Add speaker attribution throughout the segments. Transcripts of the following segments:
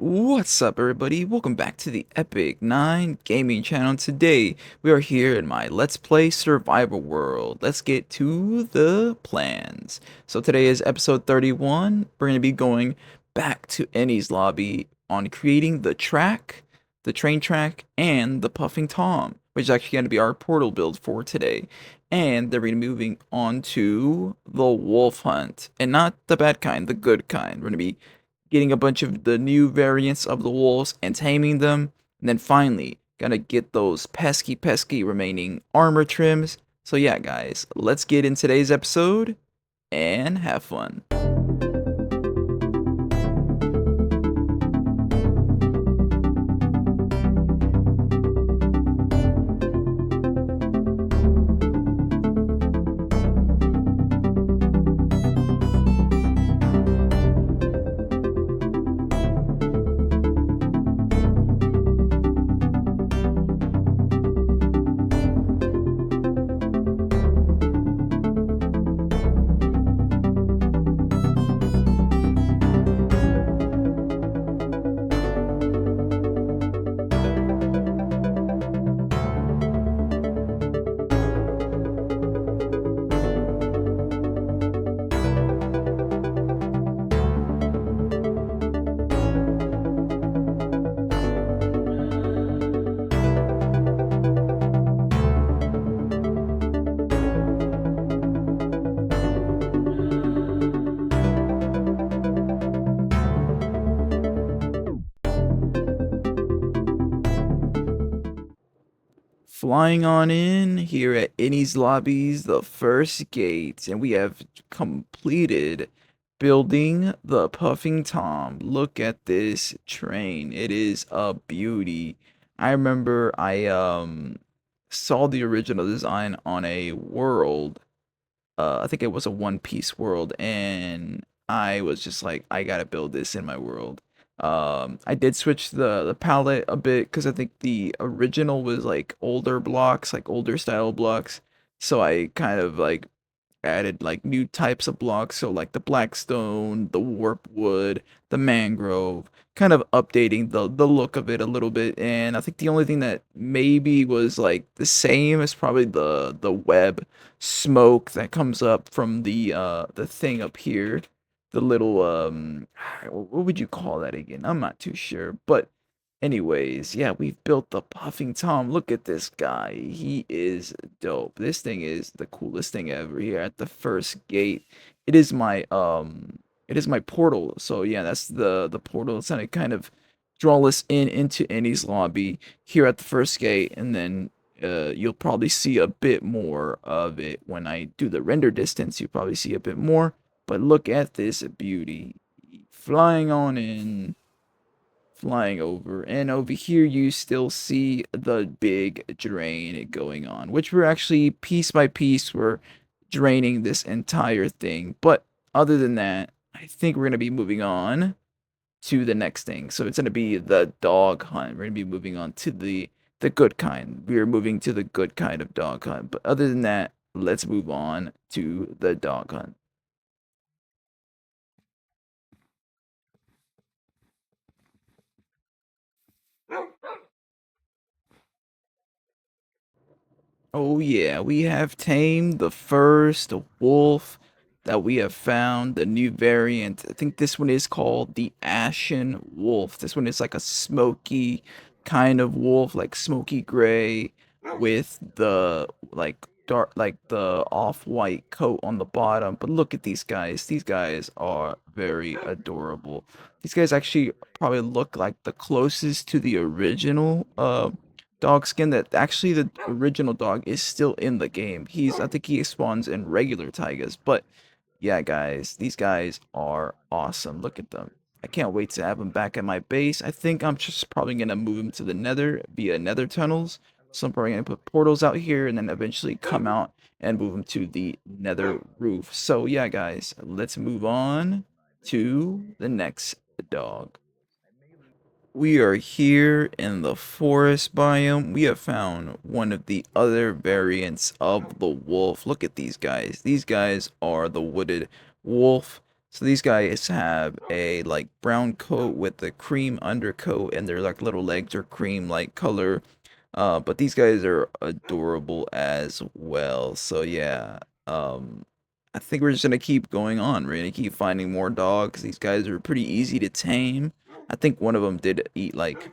Speaker 1: What's up, everybody? Welcome back to the Epic9 Gaming channel. Today, we are here in my Let's Play Survival World. Let's get to the plans. So today is episode 31. We're going to be going back to Enies Lobby on creating the train track, and the Puffing Tom, which is actually going to be our portal build for today. And then we're going to be moving on to the wolf hunt. And not the bad kind, the good kind. We're going to be getting a bunch of the new variants of the wolves and taming them. And then finally, gonna get those pesky remaining armor trims. So yeah, guys, let's get in today's episode and have fun. Flying on in here at Enies Lobby's the first gate, and we have completed building the Puffing Tom. Look at this train. It is a beauty. I remember I saw the original design on a world. I think it was a One Piece world, and I was just like, I gotta build this in my world. I did switch the palette a bit because I think the original was like older blocks, like older style blocks. So I kind of like added like new types of blocks, so like the blackstone, the warp wood, the mangrove, kind of updating the look of it a little bit. And I think the only thing that maybe was like the same is probably the web smoke that comes up from the thing up here, the little what would you call that again? I'm not too sure, but anyways, yeah, we've built the Puffing Tom. Look at this guy. He is dope. This thing is the coolest thing ever here at the first gate. It is my portal. So yeah, that's the portal. It's gonna kind of draw us into Enies Lobby here at the first gate, and then you'll probably see a bit more of it when I do the render distance. You'll probably see a bit more. But look at this beauty. Flying on in, flying over, and over here you still see the big drain going on, which we're actually piece by piece we're draining this entire thing. But other than that, I think we're going to be moving on to the next thing. So it's going to be the dog hunt. We're going to be moving on to the good kind. We're moving to the good kind of dog hunt. But other than that, let's move on to the dog hunt. Oh yeah, we have tamed the first wolf that we have found, the new variant. I think this one is called the Ashen Wolf. This one is like a smoky kind of wolf, like smoky gray with the like dark like the off-white coat on the bottom. But look at these guys. These guys are very adorable. These guys actually probably look like the closest to the original dog skin. That actually the original dog is still in the game. I think he spawns in regular taigas. But yeah, guys, these guys are awesome. Look at them. I can't wait to have them back at my base. I think I'm just probably gonna move them to the nether via nether tunnels. So I'm probably gonna put portals out here and then eventually come out and move them to the nether roof. So yeah, guys, let's move on to the next dog. We are here in the forest biome. We have found one of the other variants of the wolf. Look at these guys. These guys are the wooded wolf. So these guys have a like brown coat with the cream undercoat, and their like little legs are cream like color. But these guys are adorable as well. So yeah, I think we're just gonna keep going on. We're gonna keep finding more dogs. These guys are pretty easy to tame. I think one of them did eat like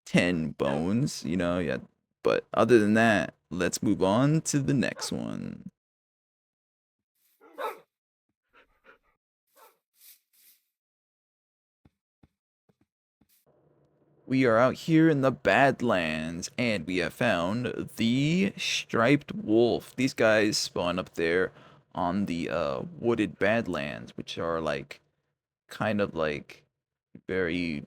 Speaker 1: 10 bones, yeah. But other than that, let's move on to the next one. We are out here in the Badlands, and we have found the striped wolf. These guys spawn up there on the wooded Badlands, which are like kind of like very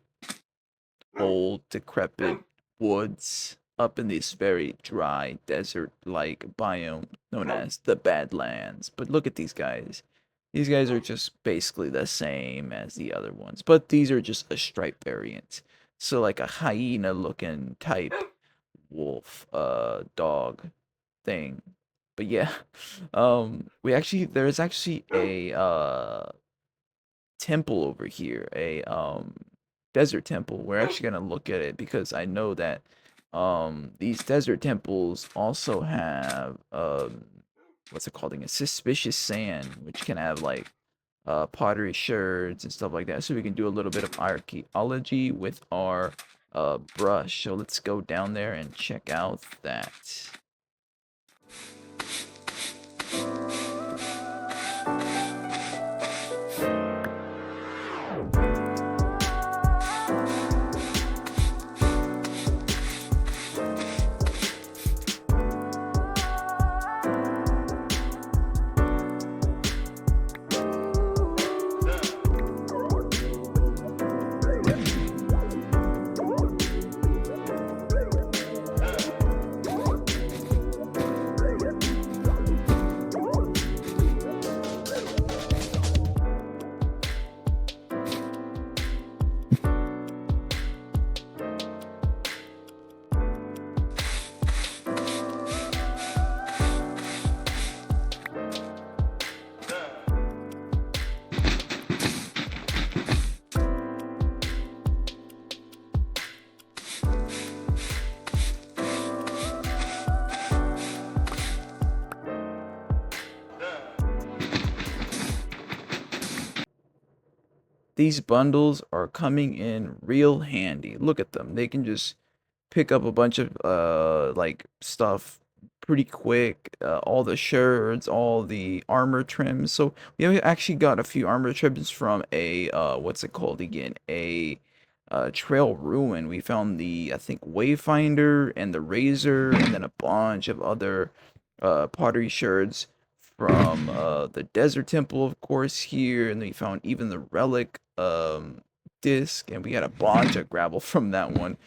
Speaker 1: old, decrepit woods up in this very dry desert-like biome known as the Badlands. But look at these guys. These guys are just basically the same as the other ones, but these are just a stripe variant. So like a hyena-looking type wolf, dog thing. But yeah, there's actually a temple over here, a desert temple. We're actually gonna look at it because I know that these desert temples also have what's it called again? Suspicious sand, which can have like pottery sherds and stuff like that. So we can do a little bit of archaeology with our brush. So let's go down there and check out that. These bundles are coming in real handy. Look at them. They can just pick up a bunch of like stuff pretty quick. All the shirts, all the armor trims. So we have actually got a few armor trims from a what's it called again? A trail ruin. We found the I think Wayfinder and the Razor, and then a bunch of other pottery sherds from the Desert Temple, of course, here, and then we found even the relic disc, and we had a bunch of gravel from that one.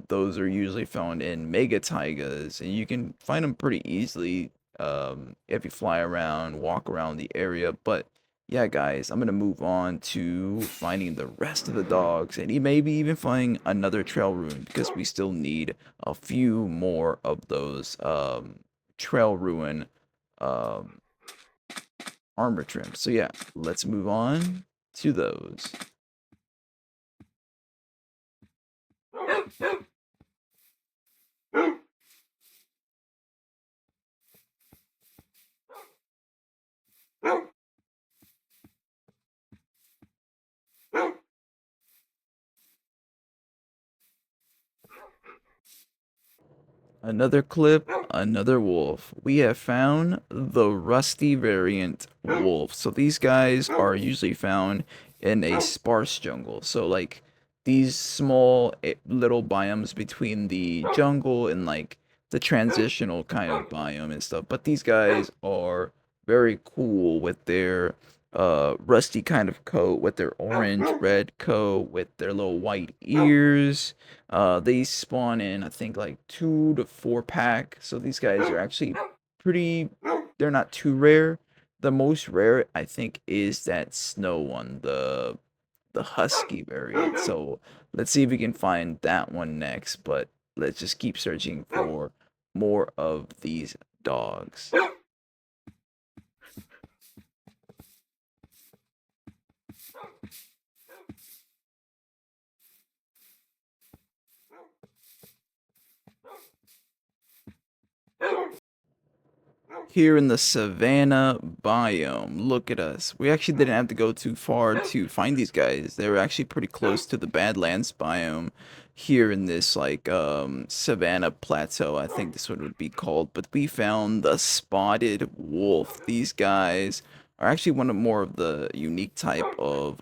Speaker 1: Those are usually found in mega taigas, and you can find them pretty easily if you fly around, walk around the area. But yeah, guys, I'm gonna move on to finding the rest of the dogs, and maybe even finding another trail ruin because we still need a few more of those trail ruin um, armor trims. So yeah, let's move on to those. Another clip, another wolf. We have found the rusty variant wolf. So these guys are usually found in a sparse jungle. So like these small little biomes between the jungle and like the transitional kind of biome and stuff. But these guys are very cool with their rusty kind of coat, with their orange red coat, with their little white ears. They spawn in, I think, like 2 to 4 pack. So these guys are actually pretty. They're not too rare. The most rare, I think, is that snow one, the husky variant. So let's see if we can find that one next. But let's just keep searching for more of these dogs. here in the savannah biome. Look at us. We actually didn't have to go too far to find these guys. They were actually pretty close to the Badlands biome here in this like savannah plateau, I think this one would be called. But we found the spotted wolf. These guys are actually one of more of the unique type of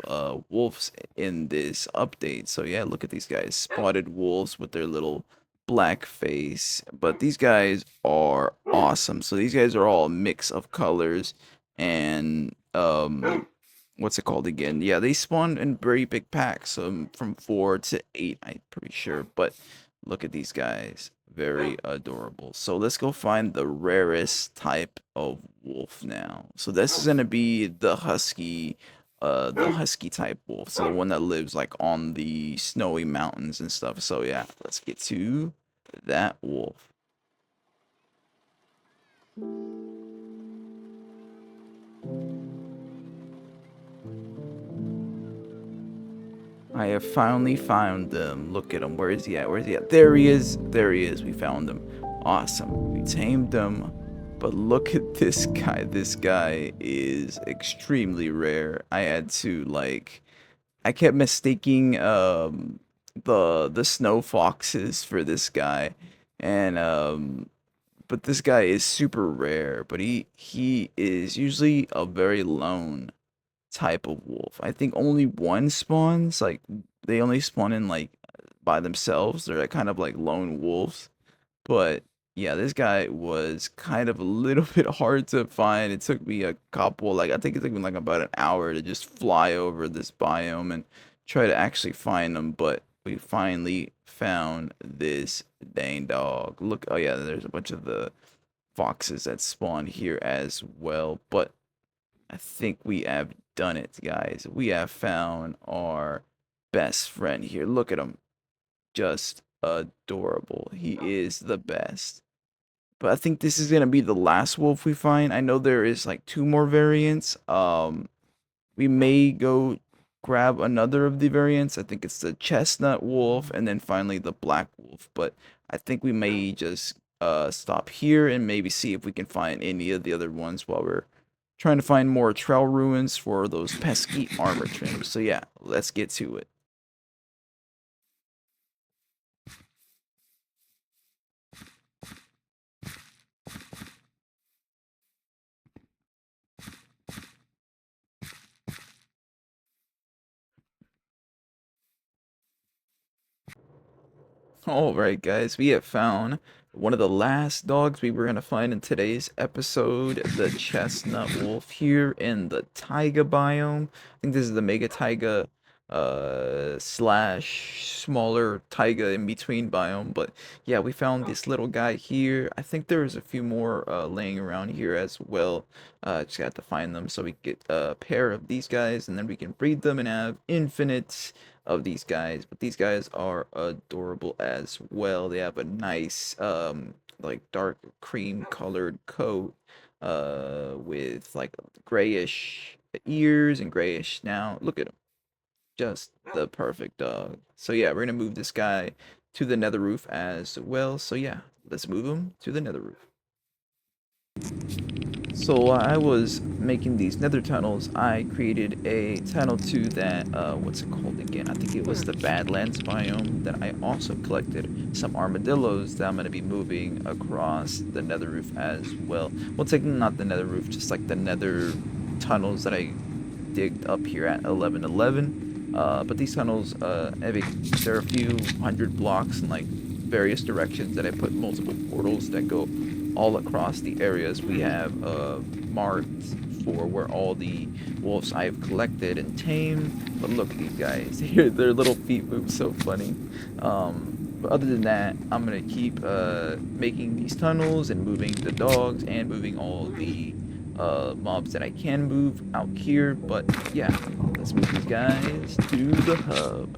Speaker 1: wolves in this update. So yeah, look at these guys, spotted wolves with their little black face. But these guys are awesome. So these guys are all a mix of colors and what's it called again? Yeah, they spawn in very big packs, from 4 to 8, I'm pretty sure. But look at these guys, very adorable. So let's go find the rarest type of wolf now. So this is gonna be the husky type wolf. So the one that lives like on the snowy mountains and stuff. So yeah, let's get to that wolf. I have finally found them. Look at him. Where is he at? Where is he at? There he is. There he is. We found him. Awesome. We tamed him. But look at this guy. This guy is extremely rare. I had to like I kept mistaking the snow foxes for this guy. And but this guy is super rare, but he is usually a very lone type of wolf. I think only one spawns, like they only spawn in like by themselves. They're like, kind of like lone wolves. But yeah, this guy was kind of a little bit hard to find. It took me a couple, like I think it took me like about an hour to just fly over this biome and try to actually find them. But we finally found this dang dog. Look, oh yeah, there's a bunch of the foxes that spawn here as well. But I think we have done it, guys. We have found our best friend here. Look at him. Just adorable. He is the best. But I think this is gonna be the last wolf we find. I know there is like two more variants. We may go grab another of the variants. I think it's the chestnut wolf and then finally the black wolf. But I think we may just stop here and maybe see if we can find any of the other ones while we're trying to find more trail ruins for those pesky armor trims. So yeah, let's get to it. All right, guys, we have found one of the last dogs we were going to find in today's episode, the chestnut wolf here in the taiga biome. I think this is the mega taiga slash smaller taiga in between biome. But yeah, we found this little guy here. I think there's a few more laying around here as well. Just got to find them so we get a pair of these guys and then we can breed them and have infinite of these guys. But these guys are adorable as well. They have a nice like dark cream colored coat with like grayish ears and grayish snout. Look at him, just the perfect dog. So yeah, we're gonna move this guy to the nether roof as well. So yeah, let's move him to the nether roof. So while I was making these nether tunnels, I created a tunnel to that, what's it called again? I think it was the Badlands biome that I also collected some armadillos that I'm going to be moving across the nether roof as well. Well, technically not the nether roof, just like the nether tunnels that I digged up here at 1111. But these tunnels, there are a few hundred blocks in like various directions that I put multiple portals that go all across the areas we have marked for where all the wolves I've collected and tamed. But look at these guys. Their little feet move so funny. But other than that, I'm going to keep making these tunnels and moving the dogs and moving all the mobs that I can move out here. But yeah, let's move these guys to the hub.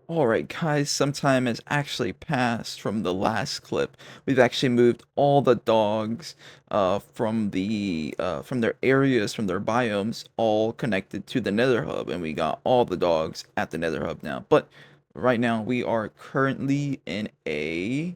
Speaker 1: Alright guys, some time has actually passed from the last clip. We've actually moved all the dogs from their areas, from their biomes, all connected to the Nether Hub, and we got all the dogs at the Nether Hub now. But right now we are currently in a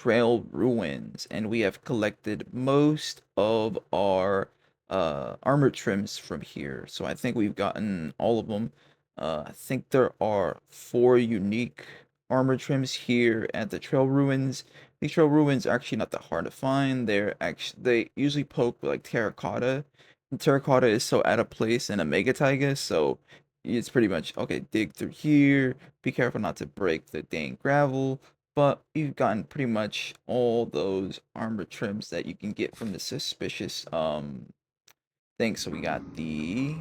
Speaker 1: trail ruins, and we have collected most of our armor trims from here. So I think we've gotten all of them. I think there are 4 unique armor trims here at the trail ruins. These trail ruins are actually not that hard to find. They usually poke with like terracotta. And terracotta is so out of place in a mega taiga, so it's pretty much okay, dig through here, be careful not to break the dang gravel. But you've gotten pretty much all those armor trims that you can get from the suspicious thing. So we got the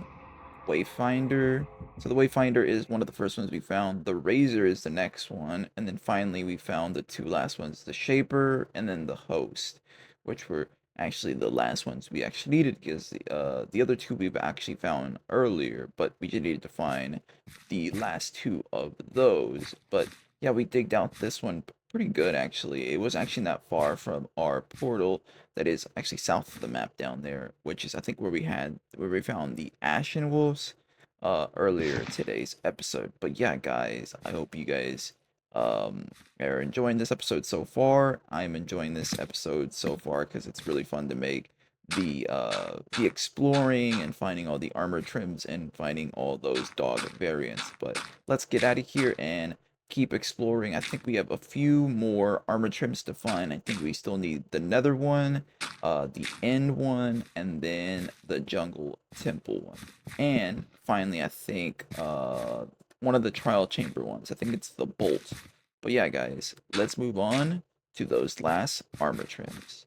Speaker 1: Wayfinder. So the Wayfinder is one of the first ones we found. The Razor is the next one, and then finally we found the 2 last ones, the Shaper and then the Host, which were actually the last ones we actually needed because the other 2 we've actually found earlier, but we just needed to find the last 2 of those. But yeah, we digged out this one pretty good actually. It was actually not far from our portal that is actually south of the map down there, which is I think where we found the Ashen Wolves earlier today's episode. But yeah, guys, I hope you guys are enjoying this episode so far. I'm enjoying this episode so far because it's really fun to make the exploring and finding all the armor trims and finding all those dog variants. But let's get out of here and keep exploring. I think we have a few more armor trims to find. I think we still need the nether one, the end one, and then the jungle temple one. And finally, I think one of the trial chamber ones. I think it's the bolt. But yeah, guys, let's move on to those last armor trims.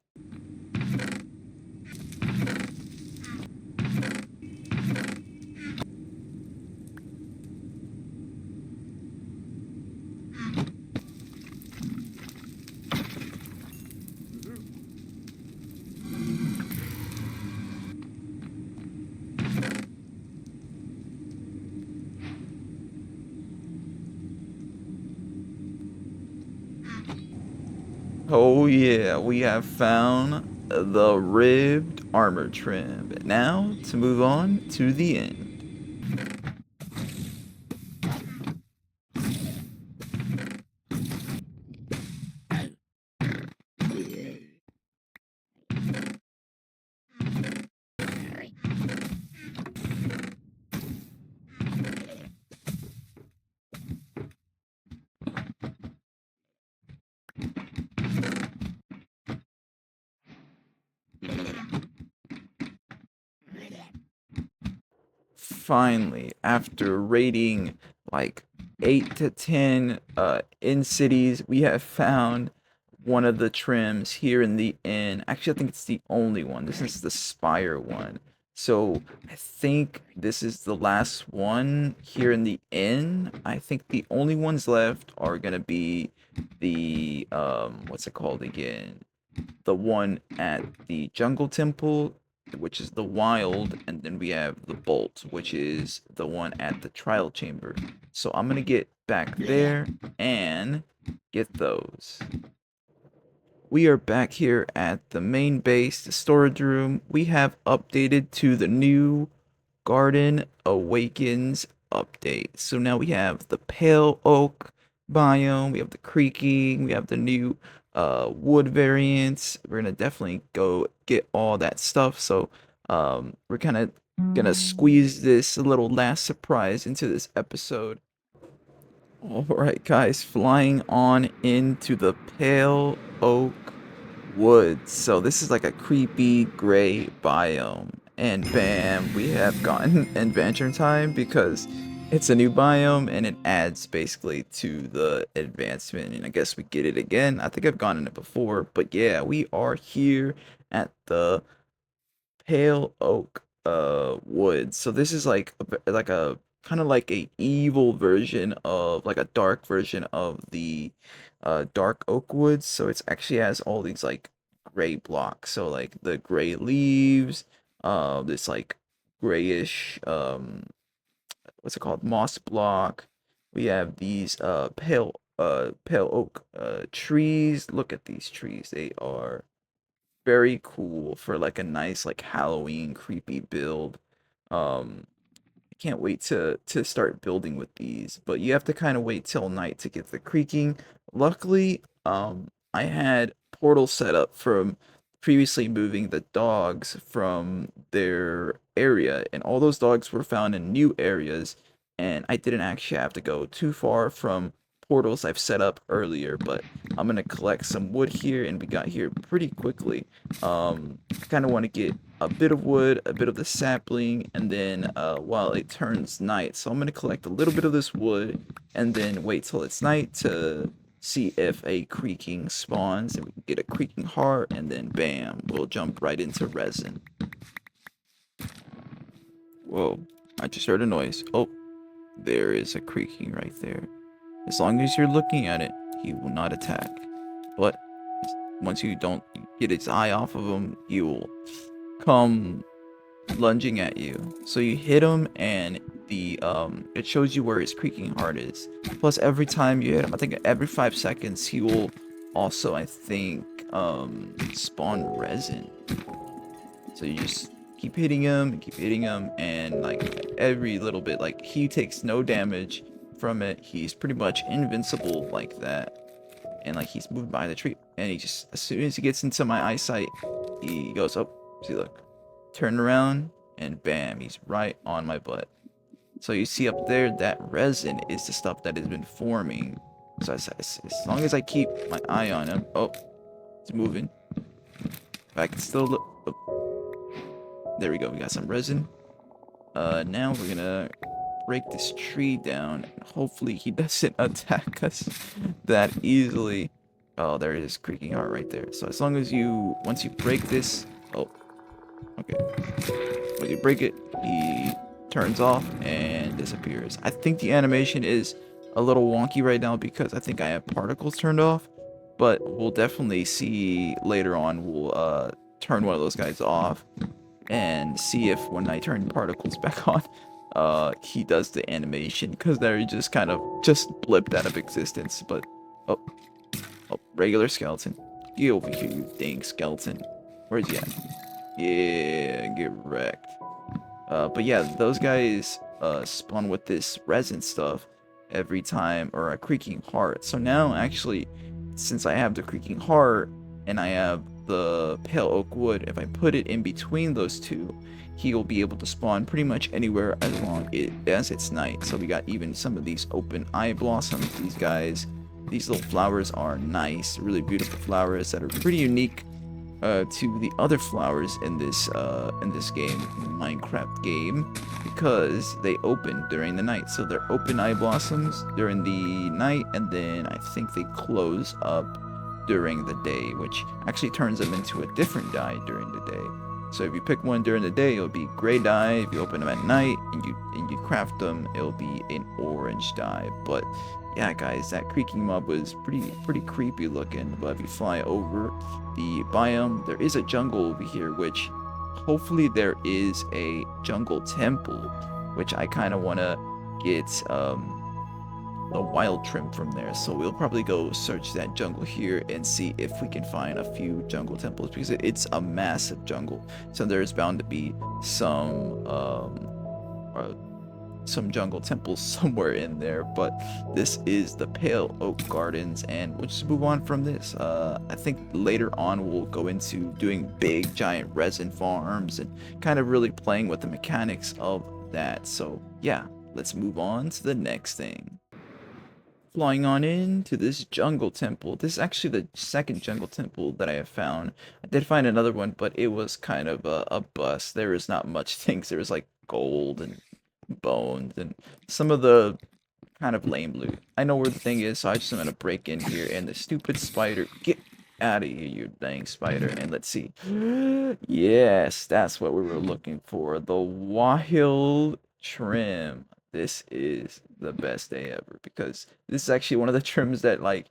Speaker 1: Oh yeah, we have found the ribbed armor trim. Now to move on to the end. Finally, after raiding like 8 to 10 in cities, we have found one of the trims here in the inn. Actually, I think it's the only one. This is the Spire one. So I think this is the last one here in the inn. I think the only ones left are gonna be the what's it called again? The one at the Jungle Temple, which is the Wild, and then we have the Bolt, which is the one at the Trial Chamber. So I'm gonna get back there and get those. We are back here at the main base, the storage room. We have updated to the new Garden Awakens update. So now we have the Pale Oak biome, we have the Creaking, we have the new wood variants. We're gonna definitely go get all that stuff. So we're kind of gonna squeeze this little last surprise into this episode. Alright guys, flying on into the Pale Oak Woods. So this is like a creepy gray biome. And bam, we have gotten adventure time because it's a new biome and it adds basically to the advancement. And I guess we get it again. I think I've gone in it before, but yeah, we are here at the Pale Oak Woods. So this is like a kind of like a evil version of like a dark version of the Dark Oak Woods. So it's actually has all these like gray blocks. So like the gray leaves, this like grayish what's it called? Moss block. We have these pale oak trees. Look at these trees. They are very cool for like a nice like Halloween creepy build. I can't wait to start building with these, but you have to kind of wait till night to get the creaking. Luckily, I had portals set up from previously moving the dogs from their area, and all those dogs were found in new areas, and I didn't actually have to go too far from portals I've set up earlier, but I'm gonna collect some wood here, and we got here pretty quickly. I kind of want to get a bit of wood, a bit of the sapling, and then while it turns night, so I'm gonna collect a little bit of this wood, and then wait till it's night to see if a creaking spawns, and we can get a creaking heart, and then bam, we'll jump right into resin. Whoa, I just heard a noise. Oh, there is a creaking right there. As long as you're looking at it, he will not attack. But once you don't get its eye off of him, he will come lunging at you. So you hit him, and the it shows you where his creaking heart is. Plus, every time you hit him, I think every 5 seconds, he will also, I think, spawn resin. So you just keep hitting him and keep hitting him, and like every little bit, like he takes no damage from it. He's pretty much invincible like that. And like he's moved by the tree, and he just, as soon as he gets into my eyesight, he goes, oh, see, look, turn around, and bam, he's right on my butt. So you see up there, that resin is the stuff that has been forming. So as long as I keep my eye on him, oh, it's moving. If I can still look, oh, there we go, we got some resin. Now we're gonna break this tree down, and hopefully he doesn't attack us that easily. Oh, there it is, creaking heart right there. So as long as once you break this, oh, okay. When you break it, he turns off and disappears. I think the animation is a little wonky right now because I think I have particles turned off, but we'll definitely see later on. We'll turn one of those guys off and see if when I turn particles back on, he does the animation, because they're just kind of just blipped out of existence. But oh, regular skeleton, get over here, you dang skeleton. Where's he at? Yeah, get wrecked. But yeah, those guys spawn with this resin stuff every time, or a creaking heart. So now, actually, since I have the creaking heart and I have the pale oak wood, if I put it in between those two, he will be able to spawn pretty much anywhere as long as it's night. So we got even some of these open eye blossoms. These guys, these little flowers are nice, really beautiful flowers that are pretty unique to the other flowers in this game, Minecraft game, because they open during the night. So they're open eye blossoms during the night, and then I think they close up during the day, which actually turns them into a different dye during the day. So if you pick one during the day, it'll be gray dye. If you open them at night and you craft them, it'll be an orange dye. But yeah, guys, that creaking mob was pretty creepy looking. But if you fly over the biome, there is a jungle over here, which hopefully there is a jungle temple, which I kind of want to get a wild trim from there. So we'll probably go search that jungle here and see if we can find a few jungle temples, because it's a massive jungle. So there's bound to be some jungle temples somewhere in there. But this is the Pale Oak Gardens, and we'll just move on from this. I think later on we'll go into doing big giant resin farms and kind of really playing with the mechanics of that. So yeah, let's move on to the next thing. Flying on into this jungle temple. This is actually the second jungle temple that I have found. I did find another one, but it was kind of a bust. There is not much things. There was like gold and bones and some of the kind of lame loot. I know where the thing is, so I just am gonna break in here, and the stupid spider, get out of here, you dang spider. And let's see. Yes, that's what we were looking for. The wild trim. This is the best day ever, because this is actually one of the trims that like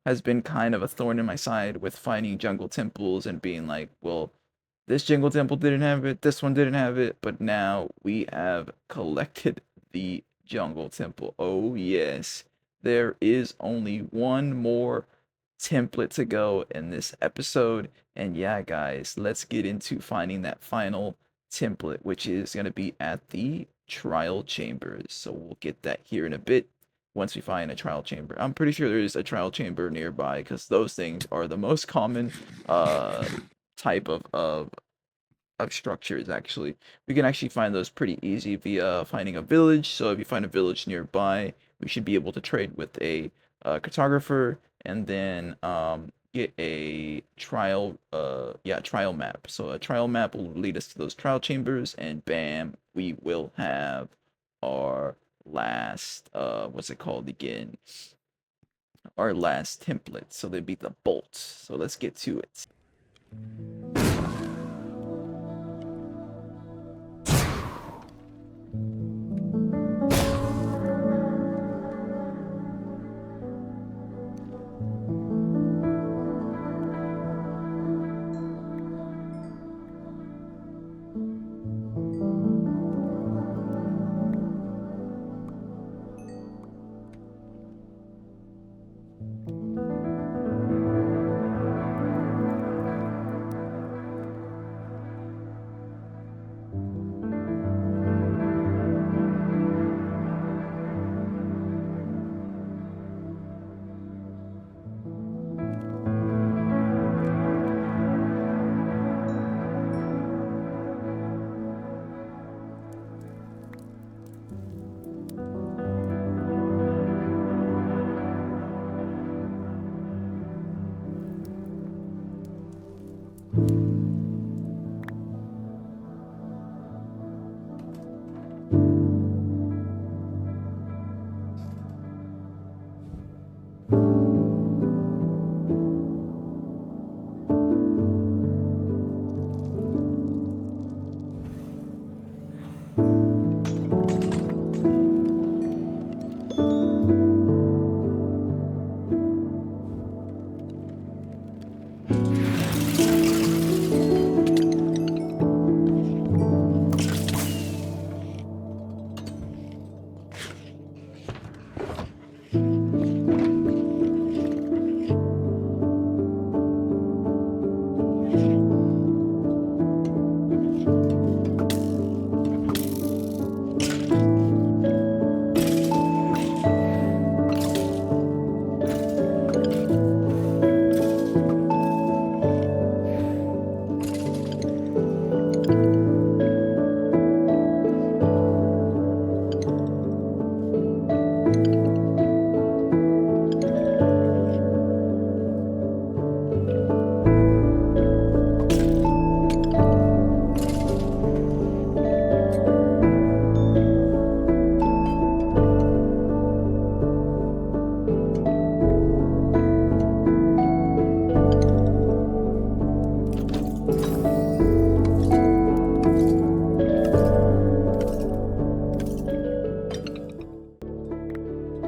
Speaker 1: has been kind of a thorn in my side with finding jungle temples and being like, well, this jungle temple didn't have it, this one didn't have it, but now we have collected the jungle temple. Oh yes, there is only one more template to go in this episode, and yeah, guys, let's get into finding that final template, which is going to be at the trial chambers. So we'll get that here in a bit. once we find a trial chamber. I'm pretty sure there is a trial chamber nearby because those things are the most common uh type of structures. Actually, we can actually find those pretty easy via finding a village. So if you find a village nearby, we should be able to trade with a cartographer, and then get a trial map. So a trial map will lead us to those trial chambers, and bam, we will have our last what's it called again, our last template. So they'd be the bolts. So let's get to it.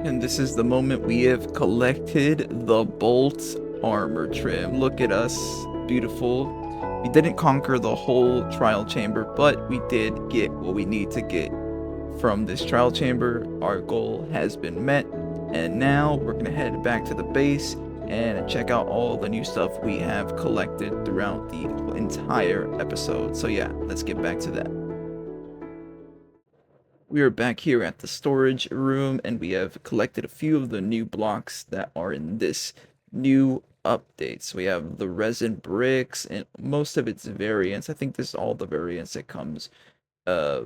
Speaker 1: And this is the moment we have collected the bolt armor trim. Look at us, beautiful. We didn't conquer the whole trial chamber, but we did get what we need to get from this trial chamber. Our goal has been met, and now we're gonna head back to the base and check out all the new stuff we have collected throughout the entire episode. So yeah, let's get back to that. We are back here at the storage room, and we have collected a few of the new blocks that are in this new update. So we have the resin bricks and most of its variants. I think this is all the variants it comes uh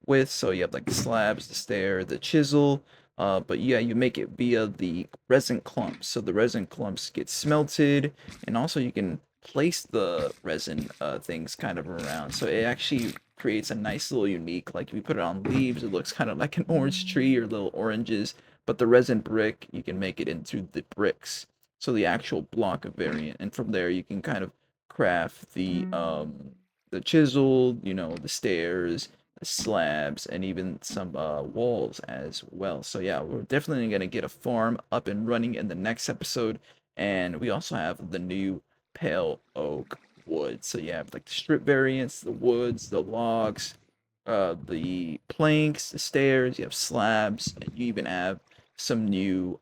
Speaker 1: with. So you have like the slabs, the stair, the chisel. But yeah, you make it via the resin clumps. So the resin clumps get smelted, and also you can place the resin things kind of around. So it actually creates a nice little unique, like if you put it on leaves, it looks kind of like an orange tree or little oranges. But the resin brick, you can make it into the bricks. So the actual block of variant, and from there you can kind of craft the chisel, the stairs, slabs, and even some walls as well. So yeah, we're definitely gonna get a farm up and running in the next episode, and we also have the new pale oak wood. So you have like the strip variants, the woods, the logs, the planks, the stairs. You have slabs, and you even have some new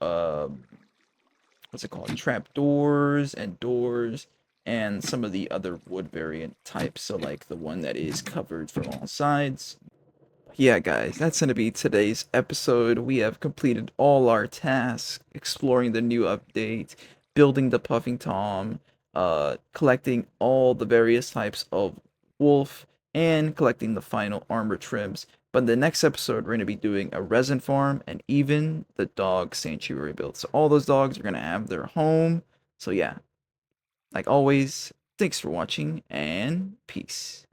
Speaker 1: what's it called, trap doors and doors, and some of the other wood variant types. So like the one that is covered from all sides. yeah, guys, that's going to be today's episode. We have completed all our tasks, exploring the new update, building the Puffing Tom, collecting all the various types of wolf, and collecting the final armor trims. But in the next episode, we're going to be doing a resin farm and even the dog sanctuary build. So all those dogs are going to have their home. So yeah, like always, thanks for watching and peace.